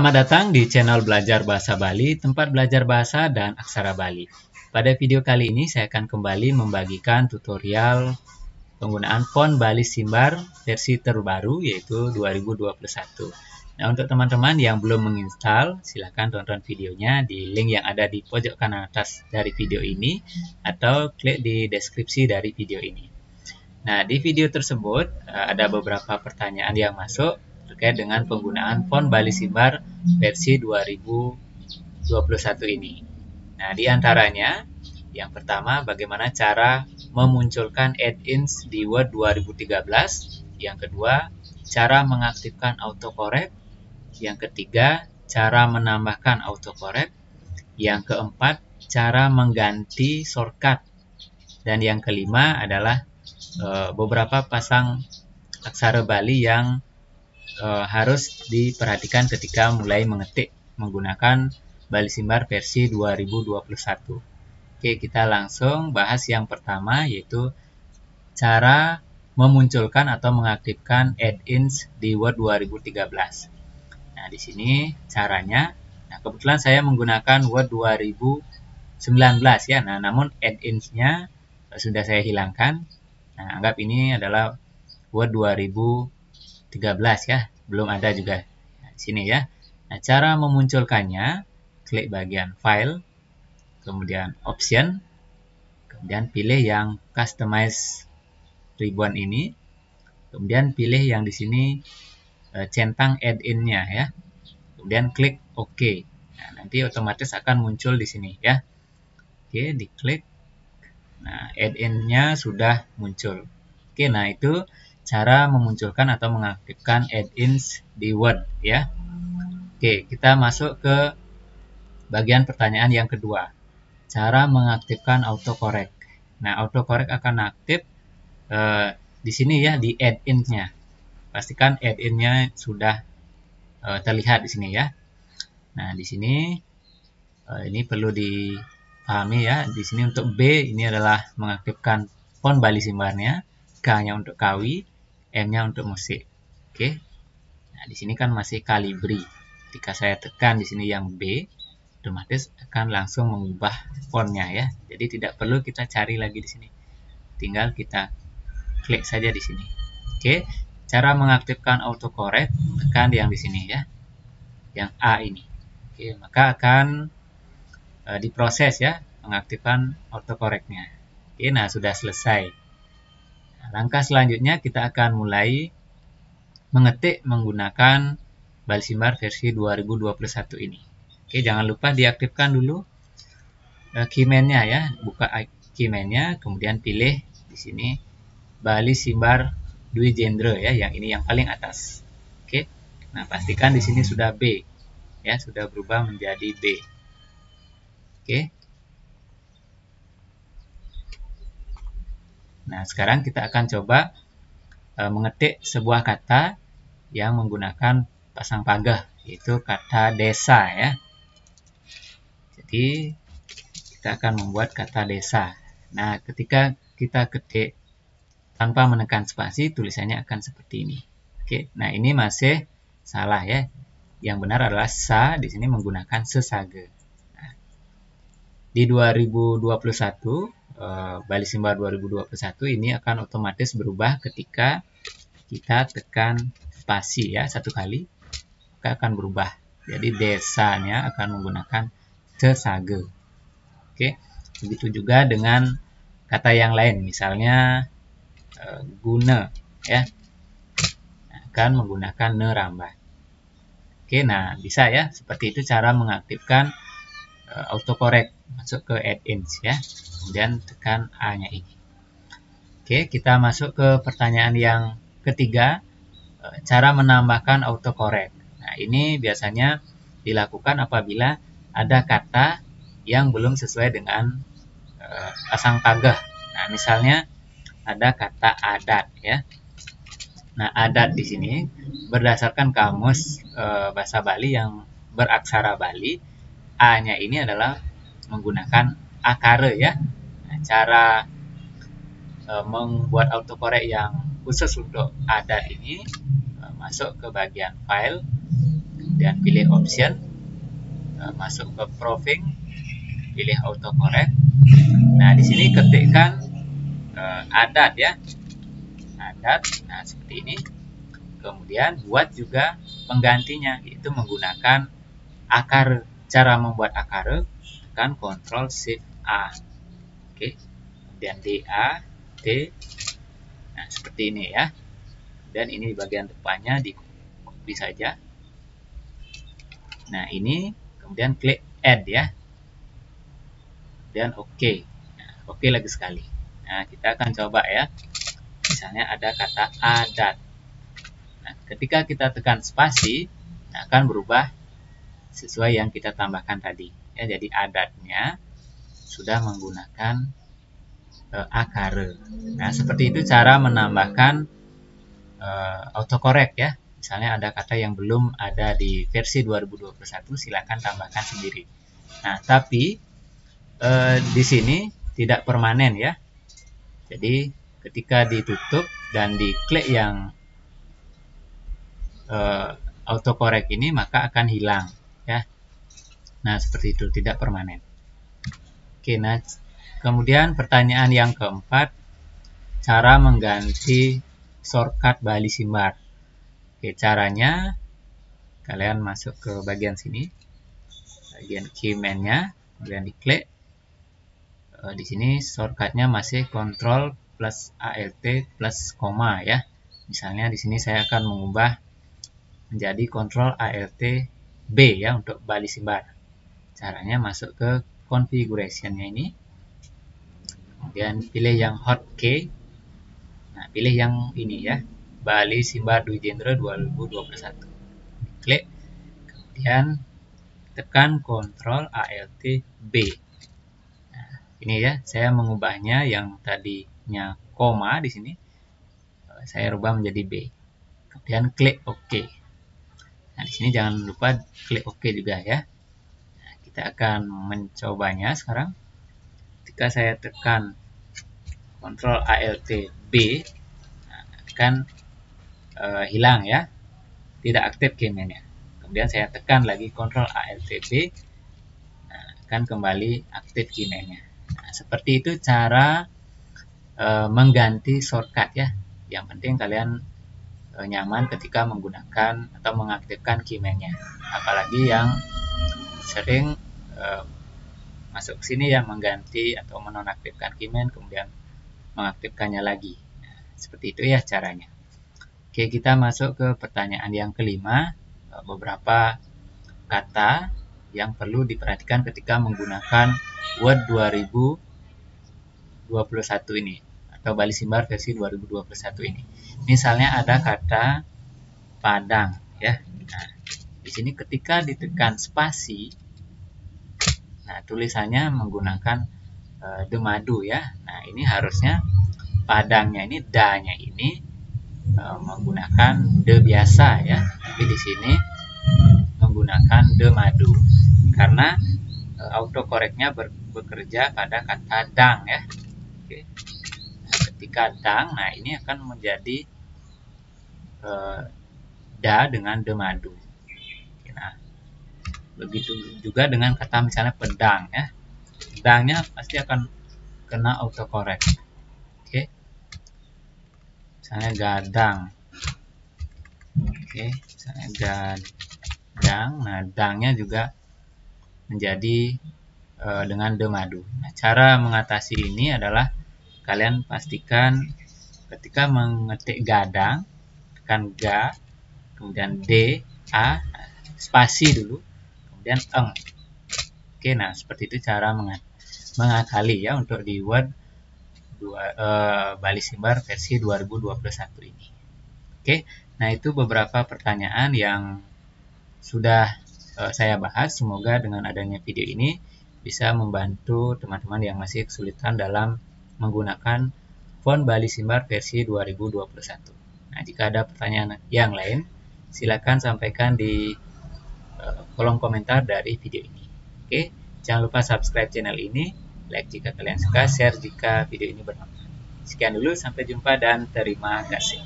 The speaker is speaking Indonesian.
Selamat datang di channel Belajar Bahasa Bali, tempat belajar bahasa dan aksara Bali. Pada video kali ini saya akan kembali membagikan tutorial penggunaan font Bali Simbar versi terbaru yaitu 2021. Nah, untuk teman-teman yang belum menginstal, silakan tonton videonya di link yang ada di pojok kanan atas dari video ini atau klik di deskripsi dari video ini. Nah, di video tersebut ada beberapa pertanyaan yang masuk terkait dengan penggunaan font Bali Simbar versi 2021 ini. Nah, di antaranya yang pertama, bagaimana cara memunculkan add-ins di Word 2013. Yang kedua, cara mengaktifkan autocorrect. Yang ketiga, cara menambahkan autocorrect. Yang keempat, cara mengganti shortcut. Dan yang kelima adalah beberapa pasang aksara Bali yang harus diperhatikan ketika mulai mengetik menggunakan Bali Simbar versi 2021. Oke, kita langsung bahas yang pertama, yaitu cara memunculkan atau mengaktifkan add-ins di Word 2013. Nah, di sini caranya. Nah, kebetulan saya menggunakan Word 2019 ya. Nah, namun add-ins-nya sudah saya hilangkan. Nah, anggap ini adalah Word 2013 ya, belum ada juga. Nah, di sini ya. Nah, cara memunculkannya, klik bagian File, kemudian Option, kemudian pilih yang Customize Ribbon ini, kemudian pilih yang di sini centang add-in-nya ya, kemudian klik OK. Nah, nanti otomatis akan muncul di sini ya. Oke, diklik. Nah, add-in-nya sudah muncul. Oke, nah itu cara memunculkan atau mengaktifkan add-ins di Word ya. Oke, kita masuk ke bagian pertanyaan yang kedua. Cara mengaktifkan autocorrect. Nah, autocorrect akan aktif di sini ya, di add-ins-nya. Pastikan add-in-nya sudah terlihat di sini ya. Nah, di sini ini perlu dipahami ya. Di sini untuk B ini adalah mengaktifkan font Bali Simbarnya, K-nya untuk kawi, M-nya untuk musik. Oke. Nah, di sini kan masih Calibri. Ketika saya tekan di sini yang B, otomatis akan langsung mengubah fontnya ya. Jadi tidak perlu kita cari lagi di sini. Tinggal kita klik saja di sini. Oke. Cara mengaktifkan autocorrect, tekan yang di sini ya. Yang A ini. Oke, maka akan diproses ya, mengaktifkan autocorrect-nya. Oke, nah sudah selesai. Nah, langkah selanjutnya kita akan mulai mengetik menggunakan Bali Simbar versi 2021 ini. Oke, jangan lupa diaktifkan dulu keyman-nya ya, buka keyman-nya, kemudian pilih di sini Bali Simbar Dwi Jendra ya, yang ini yang paling atas. Oke, nah pastikan di sini sudah B ya, sudah berubah menjadi B. Oke. Nah, sekarang kita akan coba mengetik sebuah kata yang menggunakan pasang pagah, yaitu kata desa ya. Jadi, kita akan membuat kata desa. Nah, ketika kita ketik tanpa menekan spasi, tulisannya akan seperti ini. Oke, nah ini masih salah ya. Yang benar adalah sa, di sini menggunakan sesaga. Nah, di 2021, Bali Simbar 2021 ini akan otomatis berubah ketika kita tekan spasi ya, satu kali, maka akan berubah. Jadi desanya akan menggunakan sesaga. Oke, begitu juga dengan kata yang lain, misalnya guna ya, akan menggunakan nerambah. Oke, nah bisa ya, seperti itu cara mengaktifkan autocorrect masuk ke add-ins ya. Kemudian tekan A-nya ini. Oke, kita masuk ke pertanyaan yang ketiga, cara menambahkan autocorrect. Nah, ini biasanya dilakukan apabila ada kata yang belum sesuai dengan pasang pagah. Nah, misalnya ada kata adat ya. Nah, adat di sini berdasarkan kamus bahasa Bali yang beraksara Bali, A-nya ini adalah menggunakan akara ya. Nah, cara membuat autocorrect yang khusus untuk adat ini, masuk ke bagian file, dan pilih option, masuk ke proofing, pilih autocorrect. Nah, di sini ketikkan adat ya, adat. Nah, seperti ini. Kemudian buat juga penggantinya, yaitu menggunakan akar. Cara membuat akar, tekan Ctrl Shift A. Oke. Kemudian DA, D. Nah, seperti ini ya. Dan ini bagian depannya di copy saja. Nah, ini kemudian klik add ya. Dan oke. Nah, oke lagi sekali. Nah, kita akan coba ya. Misalnya ada kata adat. Nah, ketika kita tekan spasi, akan berubah sesuai yang kita tambahkan tadi. Ya, jadi adatnya sudah menggunakan akar. Nah, seperti itu cara menambahkan autocorrect ya. Misalnya ada kata yang belum ada di versi 2021, silakan tambahkan sendiri. Nah, tapi di sini tidak permanen ya. Jadi ketika ditutup dan diklik yang autocorrect ini, maka akan hilang ya. Nah, seperti itu, tidak permanen. Oke, nah kemudian pertanyaan yang keempat, cara mengganti shortcut Bali Simbar. Oke, caranya kalian masuk ke bagian sini, bagian keyman-nya, kemudian diklik. Di sini shortcutnya masih Ctrl plus Alt plus koma ya. Misalnya di sini saya akan mengubah menjadi Ctrl Alt B ya untuk Bali Simbar. Caranya masuk ke configuration-nya ini, kemudian pilih yang hotkey. Nah, pilih yang ini ya, Bali Simbar Dwi Jendra 2021. Klik, kemudian tekan Ctrl Alt B. Nah, ini ya, saya mengubahnya yang tadinya koma di sini, saya rubah menjadi B. Kemudian klik OK. Nah, di sini jangan lupa klik OK juga ya. Kita akan mencobanya sekarang. Ketika saya tekan Ctrl Alt B, akan hilang ya, tidak aktif keyman-nya. Kemudian saya tekan lagi Ctrl Alt B, akan kembali aktif keyman-nya. Nah, seperti itu cara mengganti shortcut ya. Yang penting kalian nyaman ketika menggunakan atau mengaktifkan keyman-nya. Apalagi yang sering masuk sini yang mengganti atau menonaktifkan keyman kemudian mengaktifkannya lagi. Nah, seperti itu ya caranya. Oke, kita masuk ke pertanyaan yang kelima, beberapa kata yang perlu diperhatikan ketika menggunakan Word 2021 ini atau Bali Simbar versi 2021 ini. Misalnya ada kata Padang ya. Nah, di sini ketika ditekan spasi, nah, tulisannya menggunakan demadu ya. Nah, ini harusnya Padangnya ini, da-nya ini menggunakan de biasa ya. Tapi di sini menggunakan demadu. Karena autocorrectnya bekerja pada kata dang ya. Oke. Nah, ketika dang, nah ini akan menjadi da dengan demadu. Nah, begitu juga dengan kata misalnya pedang ya. Pedangnya pasti akan kena autocorrect. Oke. Misalnya gadang. Oke, misalnya gadang. Nah, dangnya juga menjadi dengan demadu. Nah, cara mengatasi ini adalah kalian pastikan ketika mengetik gadang, tekan ga, kemudian d, a, spasi dulu, kemudian eng. Oke, nah seperti itu cara mengakali ya untuk di Word Bali Simbar versi 2021 ini. Oke, nah itu beberapa pertanyaan yang sudah saya bahas. Semoga dengan adanya video ini bisa membantu teman-teman yang masih kesulitan dalam menggunakan font Bali Simbar versi 2021. Nah, jika ada pertanyaan yang lain, silakan sampaikan di kolom komentar dari video ini. Oke, jangan lupa subscribe channel ini, like jika kalian suka, share jika video ini bermanfaat. Sekian dulu, sampai jumpa dan terima kasih.